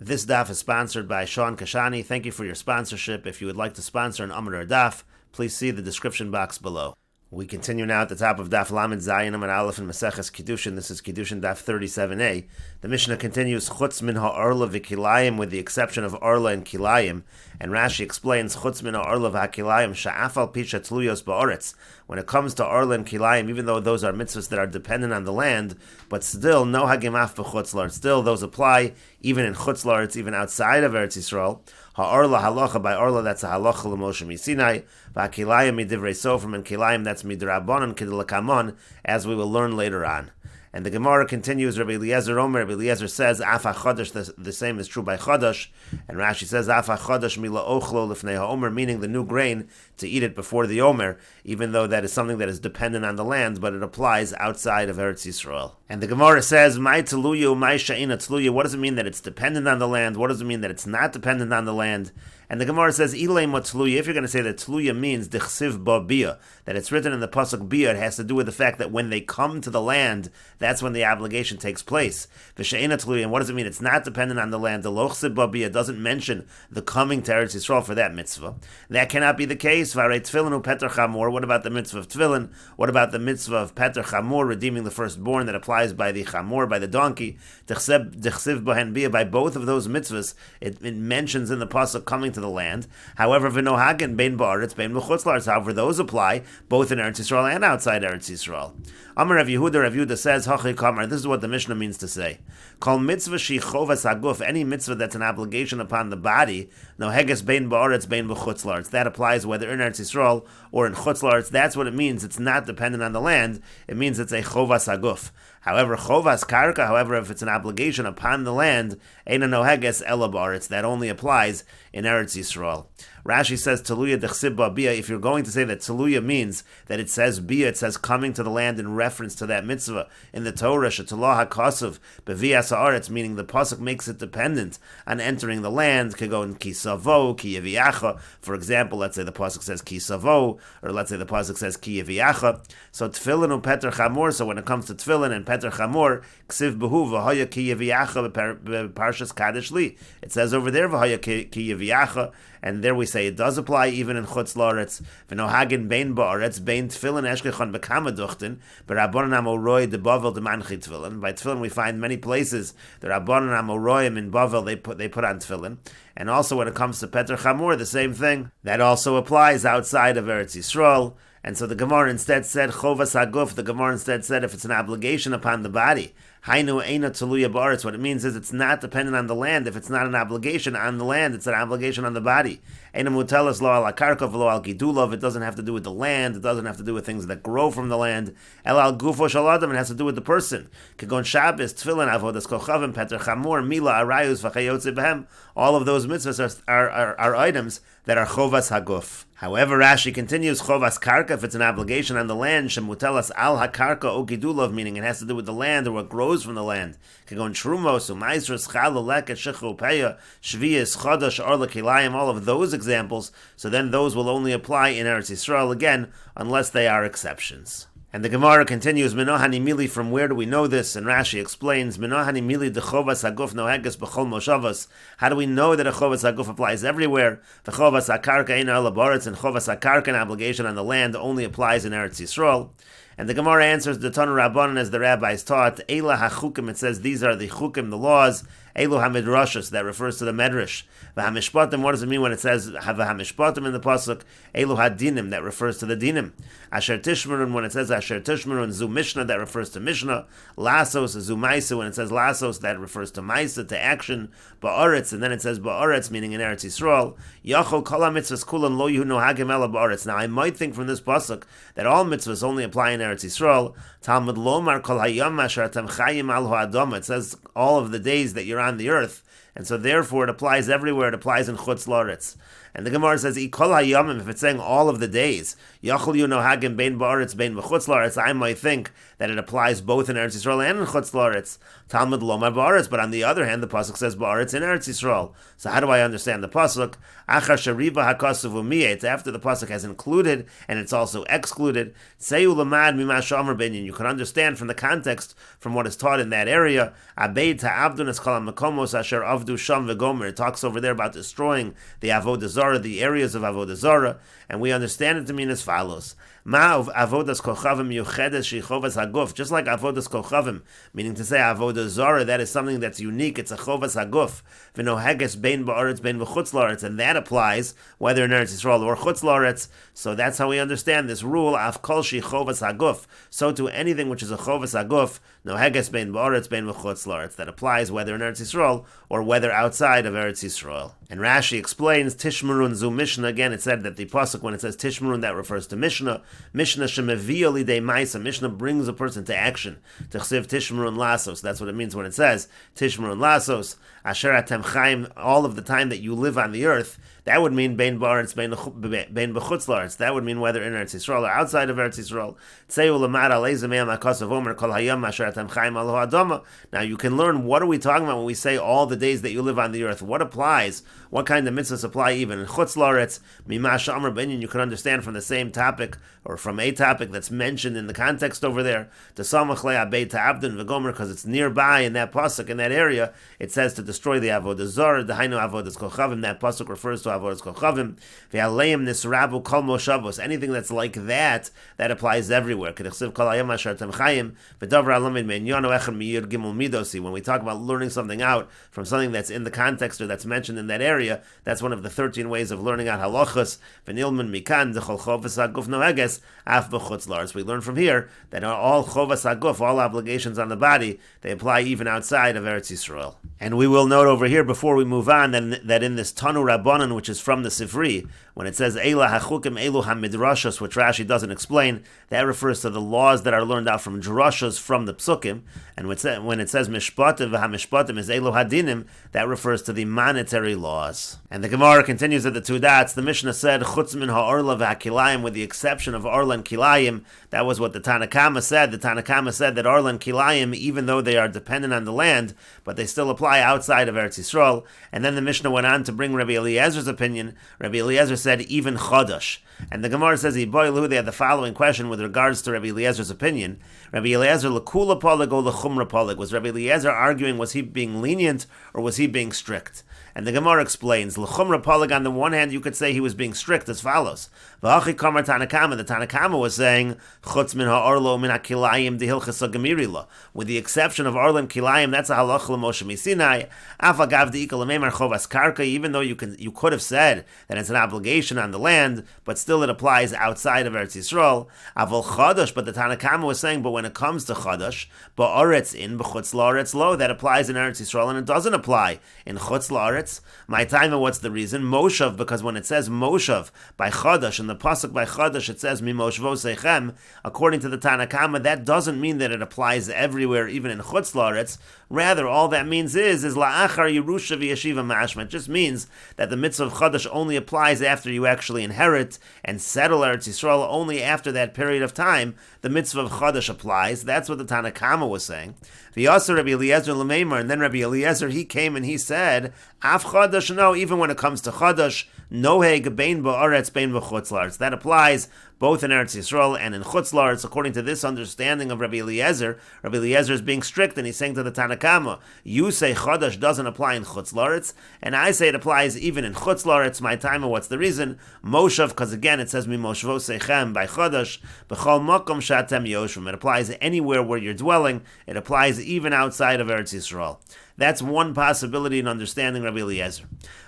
This daf is sponsored by Sean Kashani. Thank you for your sponsorship. If you would like to sponsor an Amr or daf, please see the description box below. We continue now at the top of Daf Lamed Zayin and Aleph and Meseches Kiddushin. This is Kiddushin Daf 37a. The Mishnah continues Chutz min ha'arla v'kilayim, with the exception of arla and kilayim. And Rashi explains Chutz min ha'arla v'kilayim sha'afal pisha tluyos ba'aretz. When it comes to arla and kilayim, even though those are mitzvahs that are dependent on the land, but still no hagimaf b'chutz la'aretz. Still those apply even in chutz la'aretz, even outside of Eretz Yisrael. Ha'arla halacha, by arla that's a halacha l'Moshe misinai. V'kilayim midivrei sofrim, and kilayim that's midrabanan kidelakamon, as we will learn later on. And the Gemara continues, Rabbi Eliezer Omer, Rabbi Eliezer says, Afa Chodesh, the same is true by Chodesh, and Rashi says, Afa Chodesh mila ochlo lifnei ha'omer, meaning the new grain, to eat it before the Omer, even though that is something that is dependent on the land, but it applies outside of Eretz Yisrael. And the Gemara says, Mai teluya, Mai sha'ina teluya, what does it mean that it's dependent on the land? What does it mean that it's not dependent on the land? And the Gemara says, Ilay matluya, if you're going to say that tluya means dichsiv ba bia, that it's written in the pasuk bia, it has to do with the fact that when they come to the land, that's when the obligation takes place. V'she'ena tluya, and what does it mean? It's not dependent on the land. The lochsiv ba bia doesn't mention the coming to Eretz Yisrael for that mitzvah. That cannot be the case. V'arei tefillin u peter chamor, what about the mitzvah of tefillin? What about the mitzvah of peter chamor, redeeming the firstborn, that applies by the chamor, by the donkey? Dichsiv bahen bia, by both of those mitzvahs, it mentions in the pasuk coming to the land. However, v'nohagen bein ba'aretz bein b'chutz la'aretz, however, those apply both in Eretz Yisrael and outside Eretz Yisrael. Amar Rav Yehuda says, Hachi Kamar, this is what the Mishnah means to say. Kol mitzvah shi chovas haguf, any mitzvah that's an obligation upon the body, noheges bein ba'aretz bein b'chutz la'aretz, that applies whether in Eretz Yisrael or in chutz la'aretz. That's what it means. It's not dependent on the land. It means it's a chovas haguf. However, chovas karka, however, if it's an obligation upon the land, eina noheges ela ba'aretz, that only applies in Eretz Yisrael. Rashi says, Teluya dechsib ba bia, if you're going to say that Teluya means that it says bia, it says coming to the land in reference to that mitzvah in the Torah, Shetalah HaKasav, Bevias HaAretz, meaning the pasuk makes it dependent on entering the land, Kegon ki savo, ki yeviacha, for example, let's say the pasuk says ki savo, or let's say the pasuk says ki yeviacha, so tefillin u peter chamor, so when it comes to tefillin and peter chamor, ksiv behu v'hoya ki yeviacha parshas kadesh li, it says over there v'hoya ki yeviacha, and there we say it does apply even in chutz la'aretz. V'nohagen bein ba'aretz bein tefillin eshkechon bekama duchten, but Rabbanan amoroi de Bavel de manchi tefillin. By tefillin we find many places the Rabbanan amoroim in Bavel they put on tefillin. And also when it comes to Peter Chamor, the same thing. That also applies outside of Eretz Yisrael. And so the Gemara instead said, Chovas Haguf, the Gemara instead said, if it's an obligation upon the body, Hainu Eina Teluya Ba'aretz, what it means is it's not dependent on the land. If it's not an obligation on the land, it's an obligation on the body. Eina Mutelas Lo Al Karka V'Lo Al Gidulov, it doesn't have to do with the land, it doesn't have to do with things that grow from the land. El Al Gufo Shaladam, it has to do with the person. Kegon Shabbos, Tefillin, Avodas Kochavim, Peter Chamor, Mila, Arayus, V'Chayotze Behem, all of those mitzvahs are items that are Chovas Haguf. However, Rashi continues, Chovas Karka, if it's an obligation on the land, Shemutelas Al HaKarka O Gidulov, meaning it has to do with the land or what grows from the land. Kegon Trumos, Umaisros, Chalo, Leket, Shechu, Peya, Shviyas, Chodosh, Orla, Kilayim, all of those examples, so then those will only apply in Eretz Yisrael again, unless they are exceptions. And the Gemara continues, Minohani Mili, from where do we know this? And Rashi explains, Minohani Mili de Chovas Haguf noheges b'chol moshavos. How do we know that a Chovas Haguf applies everywhere? The Chovas HaKarka eina ala ba'aretz, and Chovas HaKarka, an obligation on the land, only applies in Eretz Yisrael. And the Gemara answers, the Tanu Rabbanan, as the rabbis taught, Eila HaChukim, it says these are the Chukim, the laws, Elu HaMidrashos, that refers to the Medrash. VaHamishpatim, what does it mean when it says VaHamishpatim in the pasuk? Elu HaDinim, that refers to the Dinim. Asher Tishmerun, when it says Asher Tishmerun, Zu Mishnah, that refers to Mishnah. Lasos, Zu Maisa, when it says Lasos, that refers to Maisa, to action. Ba'aretz, and then it says Ba'aretz, meaning in Eretz Yisrael. Yachol Kol HaMitzvahs Kulan Lo Yuhu Nohagim Ela Ba'aretz. Now I might think from this pasuk that all mitzvahs only apply in Eretz Yisrael. Talmud Lomar Kol Hayam Asher Atam Chayim Al Ha'adam. It says all of the days that you're on the earth, and so therefore it applies everywhere. It applies in chutz la'aretz. And the Gemara says, Ikol hayamim, if it's saying all of the days, Yachol yu nohagim bein ba'aretz bein b'chutz la'aretz, I might think that it applies both in Eretz Yisrael and in chutz la'aretz. Talmud lomar ba'aretz, but on the other hand, the pasuk says ba'aretz in Eretz Yisrael. So how do I understand the pasuk? Achar shariba hakasav umiyah, it's after the pasuk has included and it's also excluded. Seyu lamad mimasha amar benyin. You can understand from the context, from what is taught in that area. Abeid ta'abdun es kol hamakomos asher avdu sham v'gomer. It talks over there about destroying the avodah zarah, the areas of avodah zarah, and we understand it to mean as follows. Ma'av avodas kochavim yuchedes shechovas haguf. Just like avodas kochavim, meaning to say avodah zarah, that is something that's unique. It's a chovas haguf. V'noheges bein ba'aretz bein v'chutz la'aretz, and that applies whether in Eretz Yisrael or chutz la'aretz. So that's how we understand this rule. Af kol shechovas haguf. So to anything which is a chovas haguf, noheges bein ba'aretz bein v'chutz la'aretz, that applies whether in Eretz Yisrael or whether outside of Eretz Yisrael. And Rashi explains Tishmarun zu Mishnah. Again, it said that the pasuk, when it says Tishmarun, that refers to Mishnah. Mishnah shemeviyah lidei ma'isa. Mishnah brings a person to action. Techsiv Tishmarun lasos. That's what it means when it says Tishmarun lasos. Asher atem chaim. All of the time that you live on the earth. That would mean bein ba'aretz bein b'chutz la'aretz. That would mean whether in Eretz Yisrael or outside of Eretz Yisrael. Tzeu l'mad alei zemei ma'kasav omer kol hayam asher atem chaim aloha adama. Now you can learn what are we talking about when we say all the days that you live on the earth. What applies? What kind of mitzvahs apply even in chutz la'aretz? Mimasha amar benyin. You can understand from the same topic or from a topic that's mentioned in the context over there. To samach le'abei ta'abdin v'gomer, because it's nearby in that pasuk, in that area. It says to destroy the avodah zarah. Dahainu avodas kochavim. That pasuk refers to avodas kochavim. Ve'aleim nisrabu kol moshavos. Anything that's like that, that applies everywhere. K'dechsiv kol hayam asher atem chayim v'davar alamid me'inyono echad miyir gimel midosi. When we talk about learning something out from something that's in the context or that's mentioned in that area, that's one of the 13 ways of learning out halachas. V'nilman mikan dechol chovas haguf noheges af b'chutz la'aretz. We learn from here that all chovas haguf, all obligations on the body, they apply even outside of Eretz Yisrael. And we will note over here before we move on that in this Tanu Rabbanan, which is from the Sifri, when it says Eila hachukim elu hamidrashos, which Rashi doesn't explain, that refers to the laws that are learned out from drashos from the psukim. And when it says mishpatim v'hamishpatim is elu hadinim, that refers to the monetary laws. And the Gemara continues at the two dots. The Mishnah said chutz min ha'orla v'hakilayim, with the exception of orla and kilayim. That was what the Tanakama said. The Tanakama said that orla and kilayim, even though they are dependent on the land, but they still apply outside of Eretz Yisrael. And then the Mishnah went on to bring Rabbi Eliezer's opinion. Rabbi Eliezer said even chodosh. And the Gemara says, they had the following question with regards to Rabbi Eliezer's opinion. Rabbi Eliezer, l'kula polig or l'chumra polig. Was Rabbi Eliezer arguing, was he being lenient or was he being strict? And the Gemara explains, l'chumra polig, on the one hand, you could say he was being strict as follows. V'achi kamar Tanakama, the Tanakama was saying, chutz min ha'orlo min ha'kilayim dehilchas ha'gemirila. With the exception of orlo and kilayim, that's a halach l'moshe misinai. Af agav de'ikal l'meimar chovas karka, even though you could have said that it's an obligation on the land, but still it applies outside of Eretz Yisrael. Avol chadash, but the Tanakama was saying, but when it comes to chadash, ba'aretz in, b'chutz la'aretz lo, that applies in Eretz Yisrael, and it doesn't apply in chutz la'aretz. My time, and what's the reason? Moshav, because when it says Moshav by chadash, in the pasuk by chadash, it says mimoshvo seichem. According to the Tanakama, that doesn't mean that it applies everywhere, even in chutz la'aretz. Rather, all that means is la'achar yerusha v'yeshiva mashma. It just means that the mitzvah of chadash only applies after you actually inherit and settle Eretz Yisrael. Only after that period of time, the mitzvah of chadash applies. That's what the Tanakama was saying. V'yasser Rabbi Eliezer l'meimar, and then Rabbi Eliezer, he came and he said, af chadash, no, even when it comes to chadash, noheg bein ba'aretz bein b'chutz la'aretz. That applies both in Eretz Yisrael and in chutz la'aretz. According to this understanding of Rabbi Eliezer is being strict, and he's saying to the Tanakama, you say chadash doesn't apply in chutz la'aretz, and I say it applies even in chutz la'aretz. My time, and what's the reason? Moshav, because again it says mimoshvo seichem by chadash, b'chol makom shatem yoshvim. It applies anywhere where you're dwelling. It applies even outside of Eretz Yisrael. That's one possibility in understanding Rabbi Eliezer.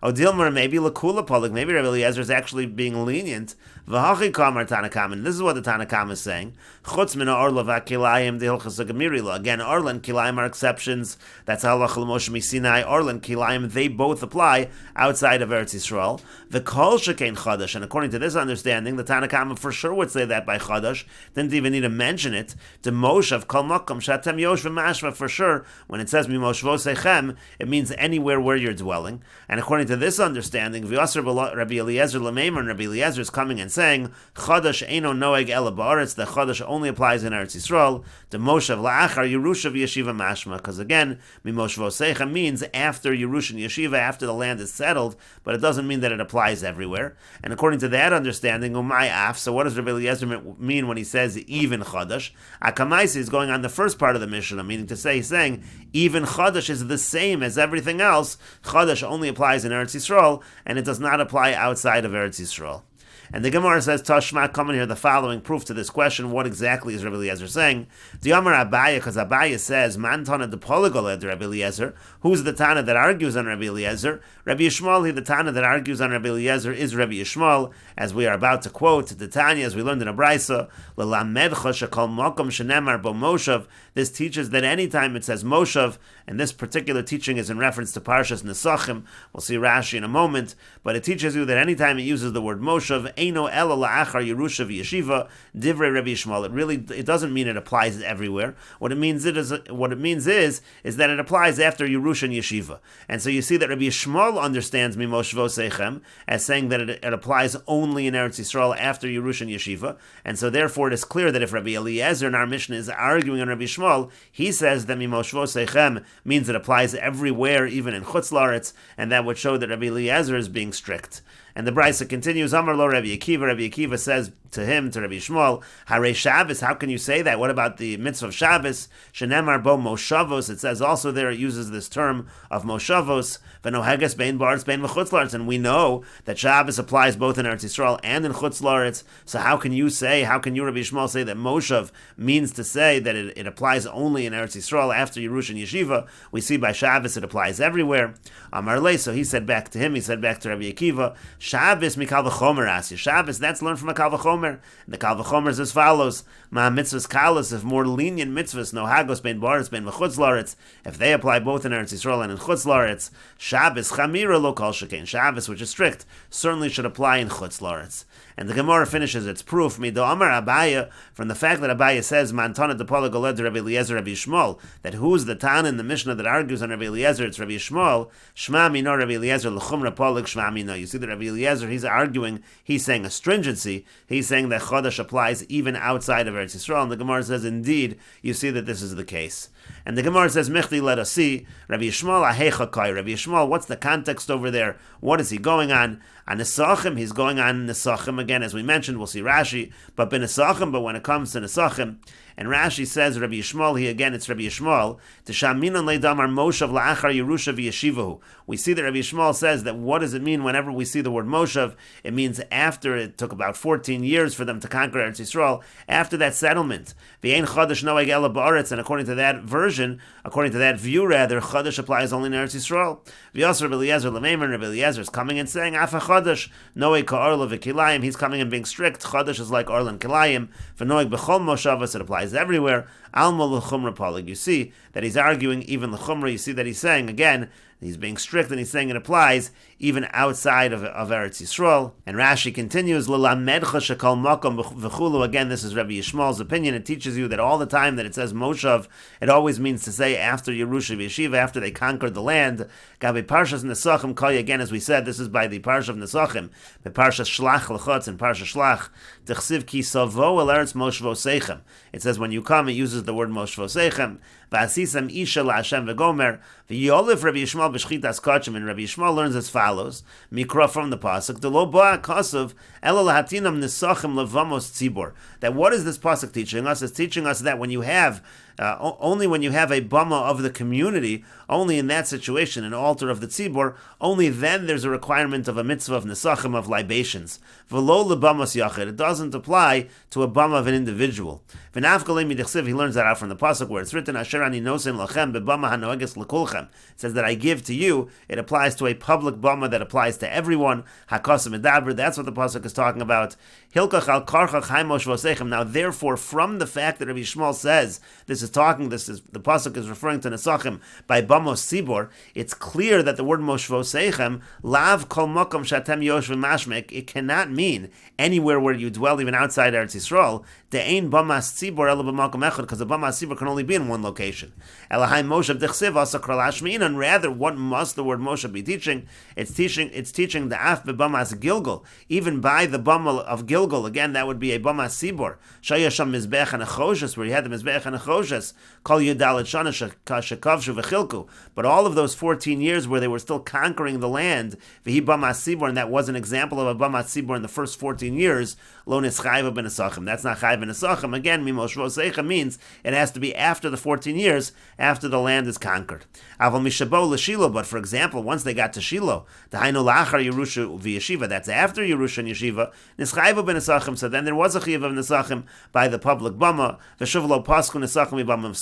Odilmer, maybe lakula polik, maybe Rabbi Eliezer is actually being lenient. V'hachi kamar Tanakam, and this is what the Tanakam is saying. Chutz min ha'orla v'kilayim dehilchas ha'gemirila. Again, orla and kilayim are exceptions. That's halach l'moshe misinai. Orla and kilayim, they both apply outside of Eretz Yisrael. The kol shekein chadash, and according to this understanding, the Tanakam for sure would say that by chadash. Didn't even need to mention it. To Moshav kol makom shatem yosh v'mashva, for sure. When it says mimoshvo moshvosechem, it means anywhere where you're dwelling. And according to this understanding, V'yasser Rabbi Eliezer Lameimer, and Rabbi Eliezer is coming and saying, Chadash eino noeg ela ba'aretz, the Chadash only applies in Eretz Yisrael, the Moshav la'achar Yerusha v'yeshiva mashma, because again, mimoshvosechem means after Yerusha and Yeshiva, after the land is settled, but it doesn't mean that it applies everywhere. And according to that understanding, umay af, so what does Rabbi Eliezer mean when he says even Chadash? Akamaisi is going on the first part of the Mishnah, meaning to say, he's saying, even Chadash is the same as everything else. Chadash only applies in Eretz Yisrael, and it does not apply outside of Eretz Yisrael. And the Gemara says, Tashma, come in here, the following proof to this question. What exactly is Rabbi Eliezer saying? The Amar Abaya, because Abaya says, Man Tana de Poligol Rabbi Eliezer. Who's the Tana that argues on Rabbi Eliezer? Rabbi Yishmael, the Tana that argues on Rabbi Eliezer is Rabbi Yishmael, as we are about to quote the Tanya, as we learned in a Brisa, L'lamedcha shekol mokom shenemar bo moshav. This teaches that anytime it says moshav, and this particular teaching is in reference to Parshas Nesachim, we'll see Rashi in a moment, but it teaches you that anytime it uses the word moshav, eino ela la'achar Yerusha v'yeshiva, divrei Rabbi Yishmael. It doesn't mean it applies everywhere. What it means is that it applies after Yerusha and Yeshiva. And so you see that Rabbi Yishmael understands mimoshvosechem as saying that it applies only in Eretz Yisrael after Yerusha and Yeshiva. And so therefore it is clear that if Rabbi Eliezer in our Mishnah is arguing on Rabbi Yishmael, he says that mimoshvosechem means it applies everywhere, even in Chutz La'aretz, and that would show that Rabbi Eliezer is being strict. And the Brisa continues, Amar lo Rabbi Akiva. Rabbi Akiva says to him, to Rabbi Yishmael, Harei Shabbos, how can you say that? What about the mitzvah of Shabbos? Shenemar bo moshavos. It says also there, it uses this term of moshavos, v'noheges bein ba'aretz bein v'chutz la'aretz. And we know that Shabbos applies both in Eretz Yisrael and in Chutz La'aretz. So how can you, Rabbi Yishmael, say that moshav means to say that it applies only in Eretz Yisrael after Yerusha and Yeshiva? We see by Shabbos it applies everywhere. Amar le, so he said back to Rabbi Akiva, Shabbos mikal v'chomer asya. Shabbos, that's learned from a kal v'chomer. And the kal v'chomer is as follows: Ma mitzvahs kalas, if more lenient mitzvahs, no hagos bein ba'aretz bein v'chutz la'aretz, if they apply both in Eretz Yisrael and in Chutz La'aretz, Shabbos chamira lo kol shekein. Shabbos, which is strict, certainly should apply in Chutz La'aretz. And the Gemara finishes its proof, Mido Amar Abaya, from the fact that Abaya says, Man Tana de Pola Goled Rabbi Eliezer Rabbi Yishmael, that who's the Tana in the Mishnah that argues on Rabbi Eliezer, it's Rabbi Yishmael, Shma Mino Rabbi Eliezer, L'chumra Polig Shma Mino. You see that Rabbi Eliezer, he's arguing, he's saying a stringency, he's saying that Chodesh applies even outside of Eretz Yisrael, and the Gemara says, indeed, you see that this is the case. And the Gemara says, Michli, let us see, Rabbi Yishmael, Ahecha Kai, Rabbi Yishmael, what's the context over there? What is he going on? On Nesachim, he's going on Nesachim again, as we mentioned, we'll see Rashi, but Nesachim, but when it comes to Nesachim, and Rashi says, Rabbi Yishmael, it's Rabbi Yishmael, T'shaminon le'damar moshav la'achar Yerusha v'yeshivahu. We see that Rabbi Yishmael says that what does it mean whenever we see the word moshav? It means after it took about 14 years for them to conquer Eretz Yisrael, after that settlement. V'yein chodesh noeg ela ba'aretz, and according to that version, according to that view rather, chodesh applies only in Eretz Yisrael. V'yasser Rabbi Eliezer l'meimer, Rabbi Eliezer is coming and saying, Afa chodesh noeg ka'orla v'kilayim, he's coming and being strict. Chodesh is like orla and kilayim. V'noeg b'chol moshavos, it applies everywhere. Alma l'chumra palig. You see that he's arguing even l'chumra. You see that he's saying again, he's being strict, and he's saying it applies even outside of Eretz Yisrael. And Rashi continues, L'lamedcha shekol makom v'chulu. Again, this is Rabbi Yishmael's opinion. It teaches you that all the time that it says Moshav, it always means to say after Yerusha v'Yeshiva, after they conquered the land. Gabi Parshas Nesachim Koy, again, as we said, this is by the Parsha of Nesachim, the Parshas Shlach L'chotz and Parsha Shlach, T'chsiv ki savo el eretz moshvosechem. It says when you come, it uses the word moshvosechem. V'asisam isha la'Hashem v'gomer. V'yolif Rabbi Yishmael b'shchitas kachim. And Rabbi Yishmael learns as follows, Mikra from the pasuk, D'lo ba'a kasav ela lahatinam nesachim levamos tzibor. That what is this pasuk teaching us? It's teaching us that when you have only when you have a bama of the community, only in that situation, an altar of the tzibor, only then there's a requirement of a mitzvah of nesachim, of libations. V'lo lebamas yachid. It doesn't apply to a bama of an individual. V'nafkalei midichsiv, he learns that out from the pasuk where it's written, Asher ani nosen lachem bebama hanoeges lekulchem. It says that I give to you. It applies to a public bama that applies to everyone. Hakasim edaber. That's what the pasuk is talking about. Hilkach al karchach haimosh vosechem. Now, therefore, from the fact that Rabbi Yishmael says this is the pasuk is referring to Nesachim by Bamos Tzibor, it's clear that the word Moshvoseichem, Lav Kol Mokom Shatem Yoshvim Mashmek, it cannot mean anywhere where you dwell, even outside Eretz Yisrael. De'ein Bamas Tzibor Ela B'Makom Echad, because the Bamas Tzibor can only be in one location. Elahai Moshe Dechsiv Asa Kralash Mi'inan. Rather, what must the word Moshe be teaching? It's teaching the Af B'Bamas Gilgal, even by the Bama of Gilgal. Again, that would be a Bamas Tzibor. Shayasham Mizbech and Achoshes, where you had the Mizbech and Achoshes. Kol Yudalet Shana Shekavshu V'Chilku. But all of those 14 years where they were still conquering the land, V'hi Bamas Tzibor, and that was an example of a Bamas Tzibor in the first 14 years. Lo Nischayva Ben Nesachim. That's not Chayv Ben Nesachim. Again, Mimoshvoseichem means it has to be after the 14 years, after the land is conquered. Aval Mishabo L'Shilo. But for example, once they got to Shiloh, Dahainu Lachar Yerusha V'Yeshiva. That's after Yerusha and Yeshiva. Nischayva Ben Nesachim. So then there was a Chayv of Nesachim by the public Bama. V'Shuvlo Pasku Nesachim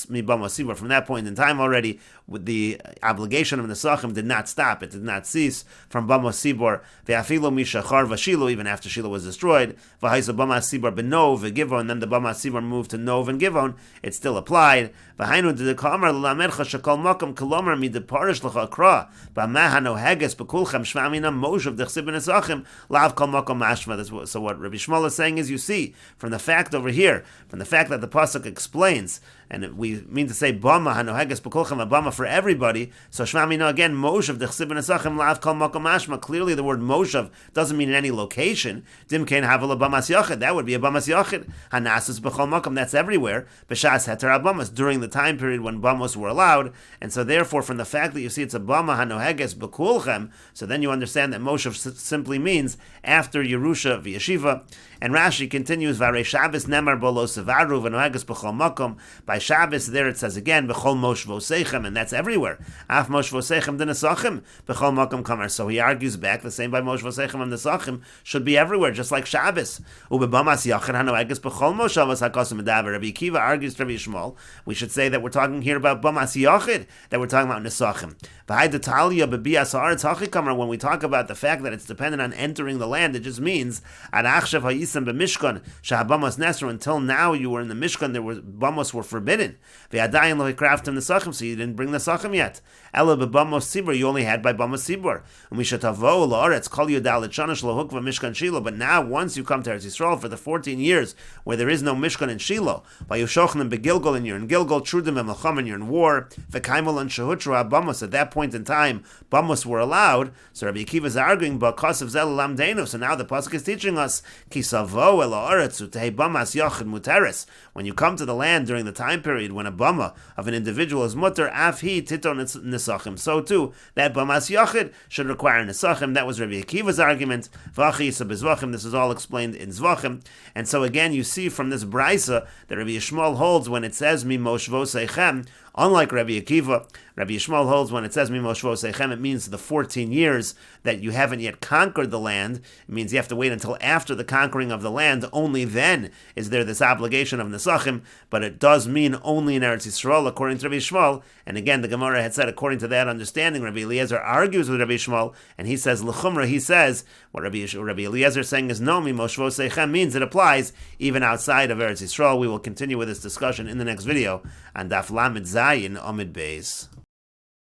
Mi Bama Tzibor. From that point in time already, with the obligation of Nesachim did not stop. It did not cease from Bama Tzibor. V'Afilo Mishachar V'Shilo, even after Shiloh was destroyed. V'Haisa Bama Tzibor B'Nov V'Givon. And then the Bama Tzibor moved to Nov and Givon. It still applied. V'Hainu D'Dekamar L'Lamercha Shekol Mokom Kolomar Mi Deparish L'Cha Akra B'Mahano Heges B'Kulchem Shvamina Moshev D'Chsib Nesachim Lav Kol Mokom Mashma. So what Rabbi Shmuel is saying is, you see, from the fact over here, from the fact that the pasuk explains, and we mean to say Bama Hanoheges B'Kulchem, a Bama for everybody. So Shvamina again, Moshev D'Chsib Nesachim Lav Kol Mokom Mashma. Clearly, the word Moshev doesn't mean in any location. Dimkein Havel Bamas Yachid. That would be a Bamas Yachid. Hanasus B'Chol Mokom. That's everywhere. B'Shas Heter Abamas, during the time period when Bamos were allowed. And so therefore, from the fact that you see it's a Bama Hanoheges B'Kulchem, so then you understand that Moshev simply means after Yerusha V'Yeshiva. And Rashi continues, V'arei Shabbos Nemar Bolo Sevaru V'Noheges B'Chol Mokom. By Shabbos, there it says again, B'Chol Moshvoseichem, and that's everywhere. Af Moshvoseichem D'Nesachim B'Chol Mokom Kamer. So he argues back, the same by Moshvoseichem and Nesachim should be everywhere, just like Shabbos. U'Bebamas Yachid Hanoheges B'Chol Moshavos HaKosim Medaber. Rabbi Akiva argues to Rabbi Shmuel, we should say that we're talking here about Bamas Yachid, that we're talking about Nesachim. V'Hai D'Talia B'Bias Haaretz Hachikamer. When we talk about the fact that it's dependent on entering the land, it just means Ad Achshav Hayisam B'Mishkan Shahabamos Nesru. Until now, you were in the Mishkan, Bamos were forbidden. V'Adayin Lo Hikraftem Nesachim, so you didn't bring Nesachim yet. Ela B'Bamos Tzibor, you only had by Bamos Tzibor. U'Mishatavo La'aretz Kol Yodalet Shana Shelo Hukva Mishkan Shiloh. But now, once you come to Eretz Yisrael for the 14 years where there is no Mishkan in Shiloh, by Yoshochnim Begilgal, and you're in Gilgal, Trudim and Melcham, and you're in war, V'Kaimol and Shehutru Bamos. At that point in time, Bamos were allowed. So Rabbi Akiva is arguing, B'Kos of Zel Lamdeinu. So now the pasuk is teaching us, Kisavo El Haaretz Utei Bamas Yachid Muteres. When you come to the land during the time period when a bama of an individual is mutter, af hi tito nesachim. So too, that bamas yachid should require nesachim. That was Rabbi Akiva's argument. This is all explained in Zvachim. And so again, you see from this brisa that Rabbi Yishmael holds when it says mimoshvoseichem. Unlike Rabbi Akiva, Rabbi Yishmael holds when it says mimoshvoseichem, it means the 14 years that you haven't yet conquered the land. It means you have to wait until after the conquering of the land. Only then is there this obligation of nesachim, but it does mean only in Eretz Yisrael, according to Rabbi Yishmael. And again, the Gemara had said, according to that understanding, Rabbi Eliezer argues with Rabbi Yishmael, and he says, l'chumra, he says, what Rabbi Eliezer is saying is, no, mimoshvoseichem means it applies even outside of Eretz Yisrael. We will continue with this discussion in the next video on Daf Lamed Zayin Amid Beis.